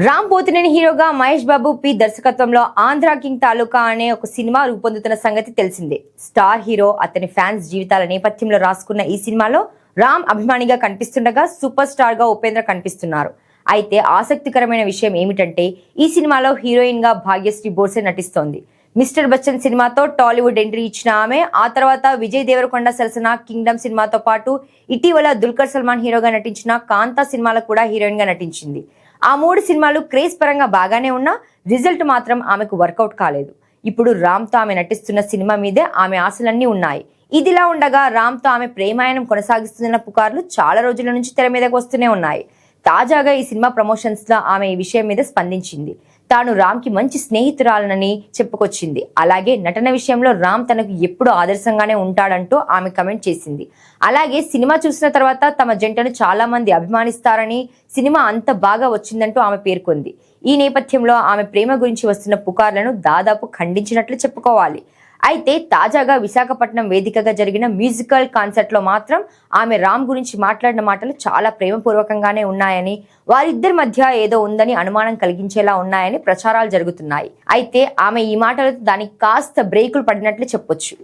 రామ్ పోతినేని హీరోగా మహేష్ బాబు పి దర్శకత్వంలో ఆంధ్ర కింగ్ తాలూకా అనే ఒక సినిమా రూపొందుతున్న సంగతి తెలిసిందే. స్టార్ హీరో అతని ఫ్యాన్స్ జీవితాల నేపథ్యంలో రాసుకున్న ఈ సినిమాలో రామ్ అభిమానిగా కనిపిస్తుండగా సూపర్ స్టార్ గా ఉపేంద్ర కనిపిస్తున్నారు. అయితే ఆసక్తికరమైన విషయం ఏమిటంటే ఈ సినిమాలో హీరోయిన్ గా భాగ్యశ్రీ బోర్సే నటిస్తోంది. మిస్టర్ బచ్చన్ సినిమాతో టాలీవుడ్ ఎంట్రీ ఇచ్చిన ఆమె ఆ తర్వాత విజయ్ దేవరకొండ సరసన కింగ్డమ్ సినిమాతో పాటు ఇటీవల దుల్కర్ సల్మాన్ హీరోగా నటించిన కాంతా సినిమాలో కూడా హీరోయిన్ గా నటించింది. ఆ 3 సినిమాలు క్రేజ్ పరంగా బాగానే ఉన్నా రిజల్ట్ మాత్రం ఆమెకు వర్కౌట్ కాలేదు. ఇప్పుడు రామ్ తో ఆమె నటిస్తున్న సినిమా మీదే ఆమె ఆశలన్నీ ఉన్నాయి. ఇదిలా ఉండగా రామ్ తో ఆమె ప్రేమాయణం కొనసాగిస్తున్న పుకార్లు చాలా రోజుల నుంచి తెర మీదకు వస్తూనే ఉన్నాయి. తాజాగా ఈ సినిమా ప్రమోషన్స్ లో ఆమె ఈ విషయం మీద స్పందించింది. తాను రామ్ కి మంచి స్నేహితురాలనని చెప్పుకొచ్చింది. అలాగే నటన విషయంలో రామ్ తనకు ఎప్పుడు ఆదర్శంగానే ఉంటాడంటూ ఆమె కమెంట్ చేసింది. అలాగే సినిమా చూసిన తర్వాత తమ జంటను చాలా మంది అభిమానిస్తారని, సినిమా అంత బాగా వచ్చిందంటూ ఆమె పేర్కొంది. ఈ నేపథ్యంలో ఆమె ప్రేమ గురించి వస్తున్న పుకార్లను దాదాపు ఖండించినట్లు చెప్పుకోవాలి. అయితే తాజాగా విశాఖపట్నం వేదికగా జరిగిన మ్యూజికల్ కాన్సర్ట్ లో మాత్రం ఆమె రామ్ గురించి మాట్లాడిన మాటలు చాలా ప్రేమపూర్వకంగానే ఉన్నాయని, వారిద్దరి మధ్య ఏదో ఉందని అనుమానం కలిగించేలా ఉన్నాయని ప్రచారాలు జరుగుతున్నాయి. అయితే ఆమె ఈ మాటలతో దానికి కాస్త బ్రేకులు పడినట్లు చెప్పొచ్చు.